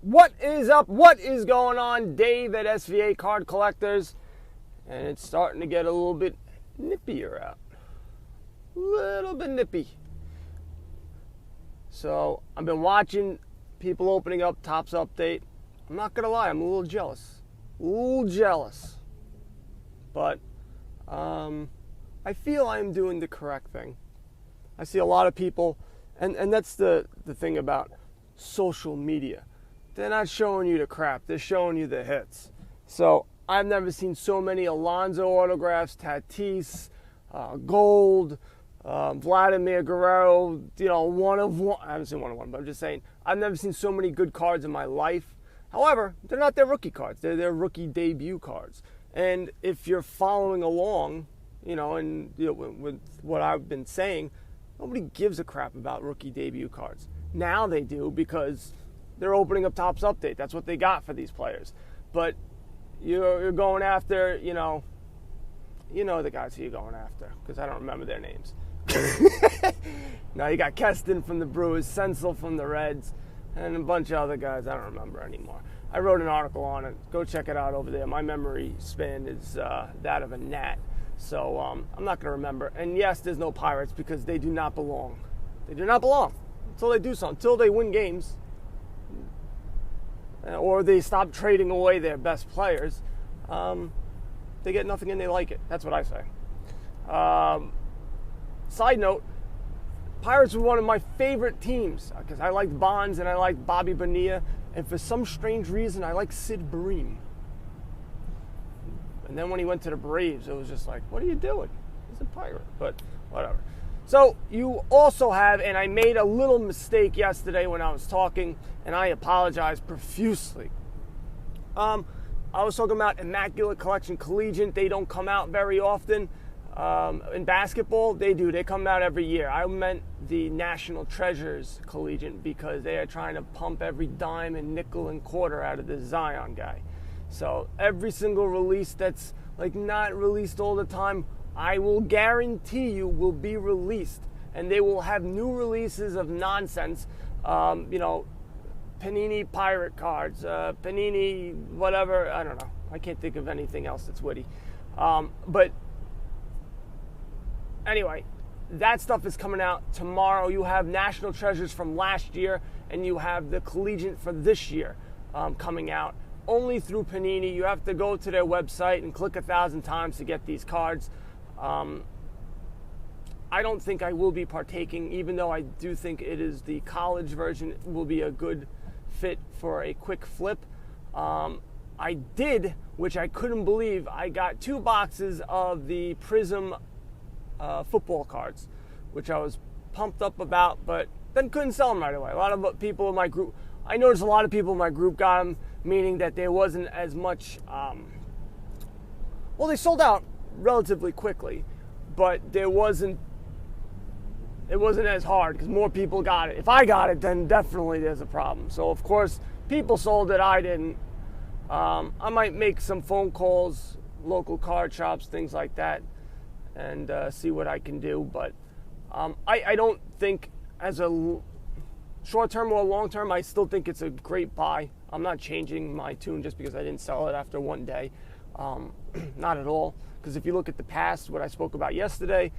What is up? What is going on? Dave at SVA Card Collectors. And it's starting to get a little bit nippier out. A little bit nippy. So I've been watching people opening up Topps Update. I'm not going to lie, I'm a little jealous. But I feel I'm doing the correct thing. I see a lot of people, and that's the thing about social media. They're not showing you the crap. They're showing you the hits. So I've never seen so many Alonso autographs, Tatis, Gold, Vladimir Guerrero, one of one. I haven't seen one of one, but I'm just saying, I've never seen so many good cards in my life. However, they're not their rookie cards. They're their rookie debut cards. And if you're following along, with what I've been saying, nobody gives a crap about rookie debut cards. Now they do because they're opening up Topps Update. That's what they got for these players. But you're going after, the guys who you're going after, because I don't remember their names. Now you got Keston from the Brewers, Senzel from the Reds, and a bunch of other guys I don't remember anymore. I wrote an article on it. Go check it out over there. My memory span is that of a gnat. So I'm not going to remember. And yes, there's no Pirates because they do not belong. They do not belong until they do something. Until they win games. Or they stop trading away their best players. They get nothing and they like it. That's what I say. Side note, Pirates were one of my favorite teams because I liked Bonds and I liked Bobby Bonilla. And for some strange reason, I like Sid Bream. And then when he went to the Braves, it was just like, what are you doing? He's a Pirate, but whatever. So you also have, and I made a little mistake yesterday when I was talking, and I apologize profusely. I was talking about Immaculate Collection Collegiate. They don't come out very often. In basketball, they do. They come out every year. I meant the National Treasures Collegiate because they are trying to pump every dime and nickel and quarter out of this Zion guy. So every single release that's not released all the time, I will guarantee you will be released. And they will have new releases of nonsense. Panini pirate cards, Panini whatever, I don't know. I can't think of anything else that's witty. But anyway, that stuff is coming out tomorrow. You have National Treasures from last year, and you have the Collegiate for this year coming out. Only through Panini. You have to go to their website and click 1,000 times to get these cards. I don't think I will be partaking, even though I do think it is the college version will be a good fit for a quick flip. I did, which I couldn't believe, I got 2 boxes of the Prism football cards, which I was pumped up about, but then couldn't sell them right away. A lot of people in my group, I noticed a lot of people in my group got them, meaning that there wasn't as much, they sold out relatively quickly, but it wasn't as hard because more people got it. If I got it, then definitely there's a problem. So of course, people sold it, I didn't. I might make some phone calls, local card shops, things like that, and see what I can do. But I don't think as a short-term or long-term, I still think it's a great buy. I'm not changing my tune just because I didn't sell it after one day. Not at all. Because if you look at the past, what I spoke about yesterday,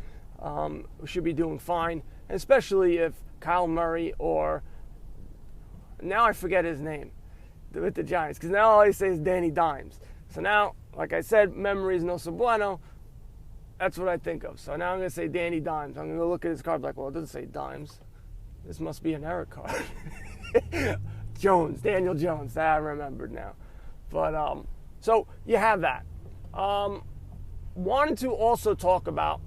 we should be doing fine. And especially if Kyle Murray or, now I forget his name, with the Giants. Because now all I say is Danny Dimes. So now, like I said, memory is no so bueno. That's what I think of. So now I'm going to say Danny Dimes. I'm going to look at his card like, well, it doesn't say Dimes. This must be an error card. Daniel Jones, that I remembered now. But, so you have that. Wanted to also talk about,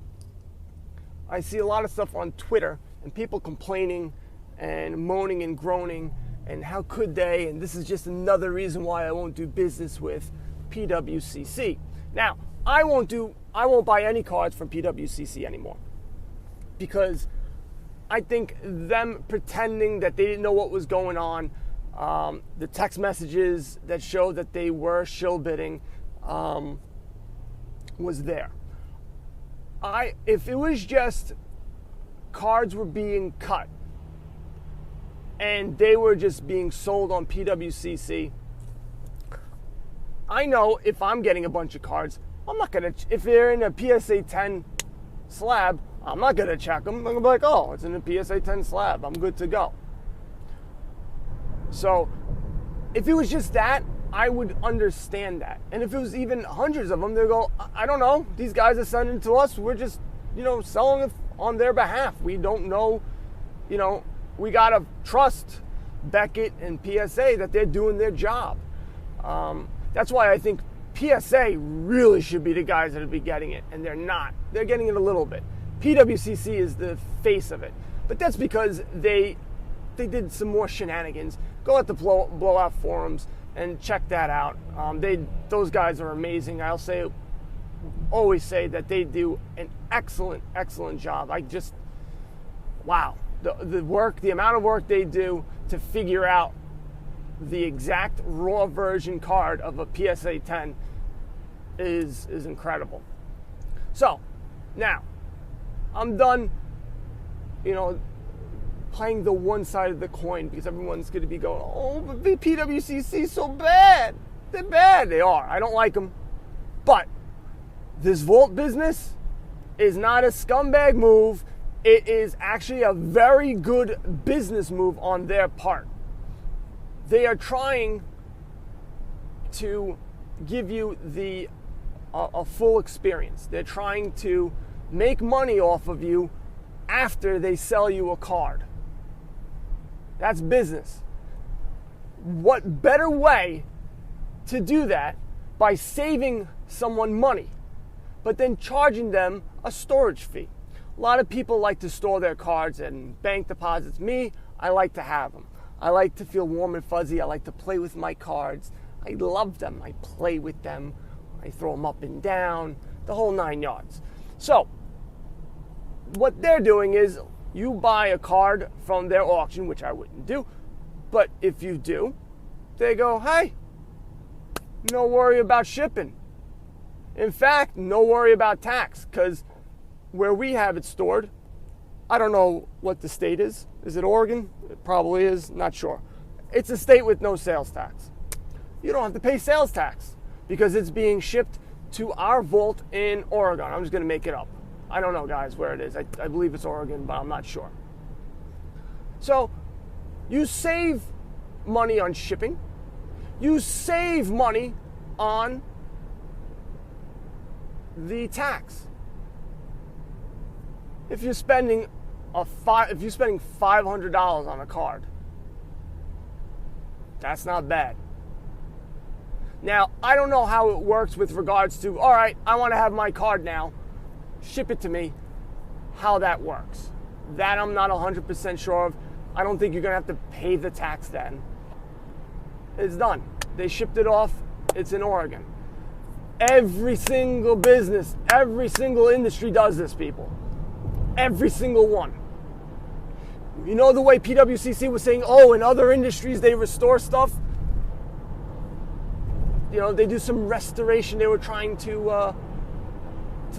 I see a lot of stuff on Twitter and people complaining and moaning and groaning and how could they, and this is just another reason why I won't do business with PWCC. Now, I won't buy any cards from PWCC anymore because I think them pretending that they didn't know what was going on, the text messages that showed that they were shill bidding was there. If it was just cards were being cut and they were just being sold on PWCC, I know if I'm getting a bunch of cards, I'm not going to, if they're in a PSA 10 slab, I'm not going to check them. I'm going to be like, oh, it's in a PSA 10 slab. I'm good to go. So if it was just that, I would understand that. And if it was even hundreds of them, they'd go, I don't know. These guys are sending to us. We're just, selling it on their behalf. We don't know, we got to trust Beckett and PSA that they're doing their job. That's why I think PSA really should be the guys that would be getting it, and they're not. They're getting it a little bit. PWCC is the face of it. But that's because they did some more shenanigans. Go at the blowout forums and check that out. Those guys are amazing. Always say that they do an excellent, excellent job. Wow. The amount of work they do to figure out the exact raw version card of a PSA 10 is incredible. So, now, I'm done, playing the one side of the coin because everyone's going to be going, oh, but the PWCC is so bad. They're bad. They are. I don't like them. But this vault business is not a scumbag move. It is actually a very good business move on their part. They are trying to give you a full experience. They're trying to make money off of you after they sell you a card. That's business. What better way to do that by saving someone money, but then charging them a storage fee? A lot of people like to store their cards and bank deposits. Me, I like to have them. I like to feel warm and fuzzy. I like to play with my cards. I love them. I play with them. I throw them up and down, the whole 9 yards. So, what they're doing is you buy a card from their auction, which I wouldn't do, but if you do, they go, hey, no worry about shipping. In fact, no worry about tax, because where we have it stored, I don't know what the state is. Is it Oregon? It probably is, not sure. It's a state with no sales tax. You don't have to pay sales tax because it's being shipped to our vault in Oregon. I'm just going to make it up. I don't know, guys, where it is. I believe it's Oregon, but I'm not sure. So you save money on shipping. You save money on the tax. If you're spending $500 on a card, that's not bad. Now, I don't know how it works with regards to, all right, I want to have my card now, ship it to me, how that works. That I'm not 100% sure of. I don't think you're going to have to pay the tax then. It's done. They shipped it off. It's in Oregon. Every single business, every single industry does this, people. Every single one. You know the way PWCC was saying, oh, in other industries they restore stuff? They do some restoration they were trying to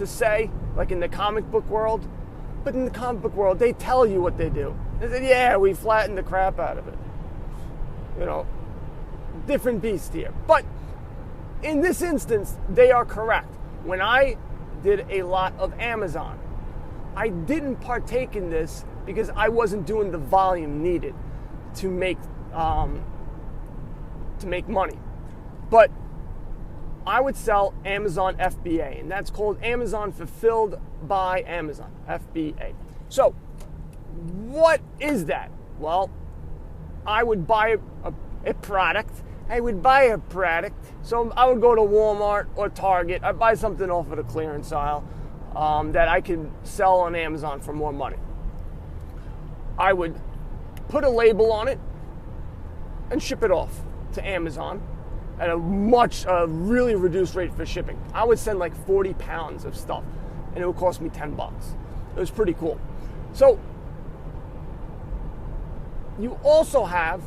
say, like in the comic book world. But in the comic book world, they tell you what they do. They said, yeah, we flattened the crap out of it. Different beast here. But in this instance, they are correct. When I did a lot of Amazon, I didn't partake in this because I wasn't doing the volume needed to make money. But I would sell Amazon FBA, and that's called Amazon Fulfilled by Amazon, FBA. So, what is that? Well, I would buy a product. So I would go to Walmart or Target. I'd buy something off of the clearance aisle that I could sell on Amazon for more money. I would put a label on it and ship it off to Amazon at a really reduced rate for shipping. I would send like 40 pounds of stuff, and it would cost me $10. It was pretty cool. So you also have,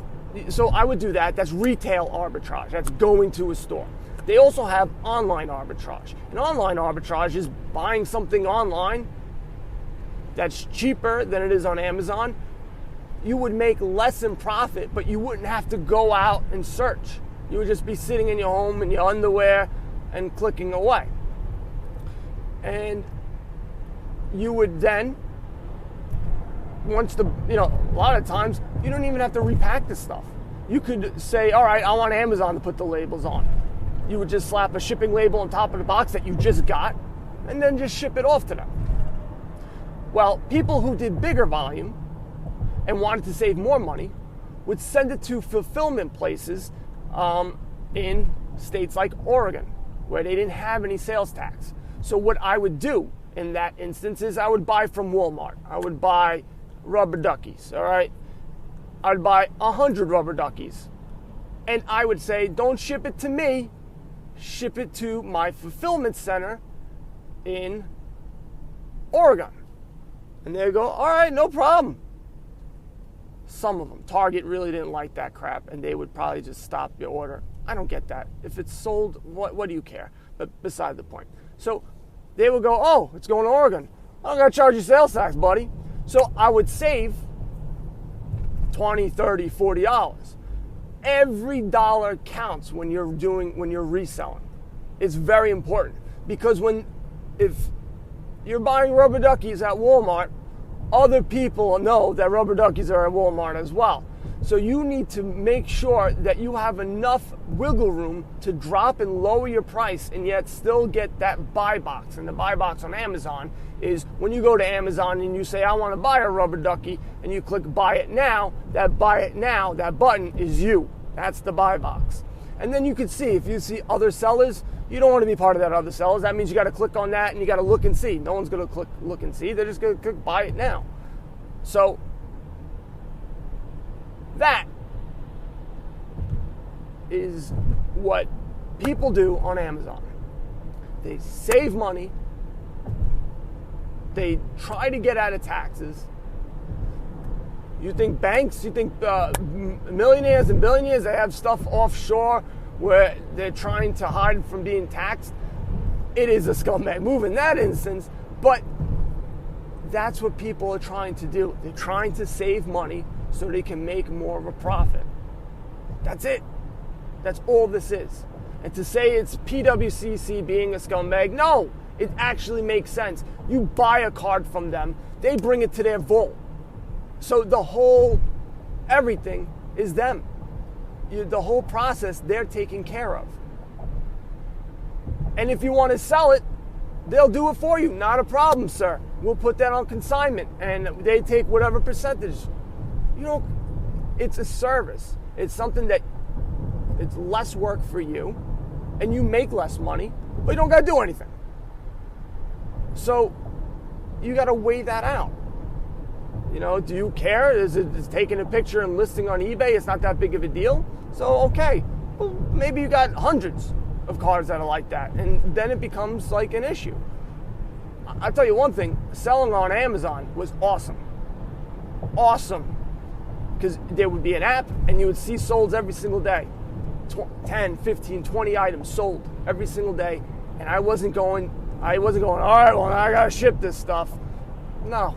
so I would do that. That's retail arbitrage. That's going to a store. They also have online arbitrage. And online arbitrage is buying something online that's cheaper than it is on Amazon you would make less in profit, but you wouldn't have to go out and search. You would just be sitting in your home in your underwear and clicking away. And you would then, a lot of times, you don't even have to repack this stuff. You could say, all right, I want Amazon to put the labels on. You would just slap a shipping label on top of the box that you just got and then just ship it off to them. Well, people who did bigger volume and wanted to save more money would send it to fulfillment places in states like Oregon, where they didn't have any sales tax. So what I would do in that instance is I would buy from Walmart. I would buy rubber duckies, all right? I'd buy 100 rubber duckies. And I would say, don't ship it to me, ship it to my fulfillment center in Oregon. And they go, all right, no problem. Some of them, Target really didn't like that crap, and they would probably just stop your order. I don't get that. If it's sold, what do you care? But beside the point. So they would go, oh, it's going to Oregon. I don't got to charge you sales tax, buddy. So I would save $20, $30, $40. Every dollar counts when you're reselling. It's very important, because if you're buying rubber duckies at Walmart, other people know that rubber duckies are at Walmart as well. So you need to make sure that you have enough wiggle room to drop and lower your price and yet still get that buy box. And the buy box on Amazon is when you go to Amazon and you say, I want to buy a rubber ducky, and you click buy it now, that buy it now, that button is you. That's the buy box. And then you can see, if you see other sellers, you don't want to be part of that other sellers. That means you got to click on that and you got to look and see. No one's going to click look and see. They're just going to click buy it now. So that is what people do on Amazon. They save money. They try to get out of taxes. You think banks, millionaires and billionaires, they have stuff offshore where they're trying to hide from being taxed? It is a scumbag move in that instance, but that's what people are trying to do. They're trying to save money so they can make more of a profit. That's it. That's all this is. And to say it's PWCC being a scumbag, no, it actually makes sense. You buy a card from them, they bring it to their vault. So everything is them. The whole process they're taking care of. And if you want to sell it, they'll do it for you. Not a problem, sir. We'll put that on consignment, and they take whatever percentage. It's a service. It's something that it's less work for you, and you make less money, but you don't got to do anything. So you got to weigh that out. Do you care? Is taking a picture and listing on eBay, it's not that big of a deal? So, okay, well, maybe you got hundreds of cars that are like that, and then it becomes like an issue. I'll tell you one thing, selling on Amazon was awesome. Awesome. Because there would be an app, and you would see solds every single day. 10, 15, 20 items sold every single day, and I wasn't going, all right, well, now I got to ship this stuff. No.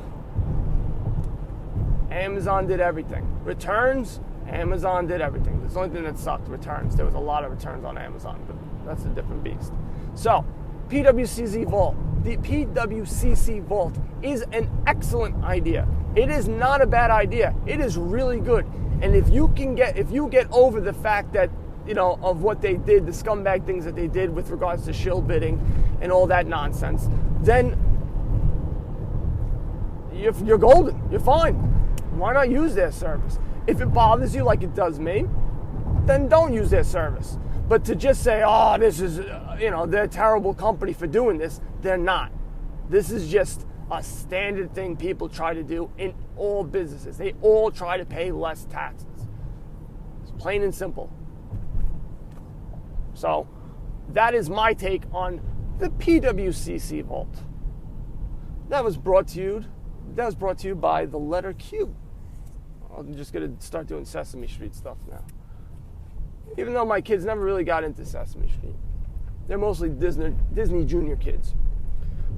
Amazon did everything. Returns, Amazon did everything. That's the only thing that sucked, returns. There was a lot of returns on Amazon, but that's a different beast. So, PWCC Vault. The PWCC Vault is an excellent idea. It is not a bad idea. It is really good. And if you get over the fact that, of what they did, the scumbag things that they did with regards to shill bidding and all that nonsense, then you're golden. You're fine. Why not use their service? If it bothers you like it does me, then don't use their service. But to just say, oh, this is, they're a terrible company for doing this, they're not. This is just a standard thing people try to do in all businesses. They all try to pay less taxes. It's plain and simple. So that is my take on the PWCC Vault. That was brought to you by the letter Q. I'm just going to start doing Sesame Street stuff now. Even though my kids never really got into Sesame Street. They're mostly Disney Junior kids.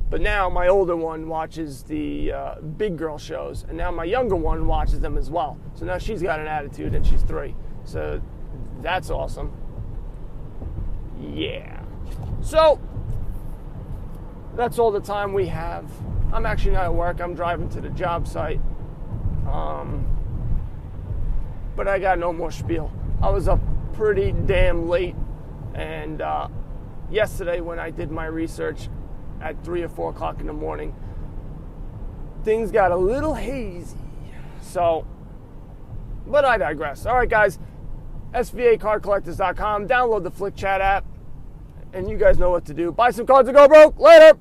But now my older one watches the big girl shows, and now my younger one watches them as well. So now she's got an attitude, and she's 3. So that's awesome. Yeah. So that's all the time we have. I'm actually not at work. I'm driving to the job site. But I got no more spiel. I was up pretty damn late, and yesterday when I did my research at 3 or 4 o'clock in the morning, things got a little hazy. So, but I digress. All right, guys, SVAcardcollectors.com. Download the Flick Chat app, and you guys know what to do. Buy some cards and go broke. Later.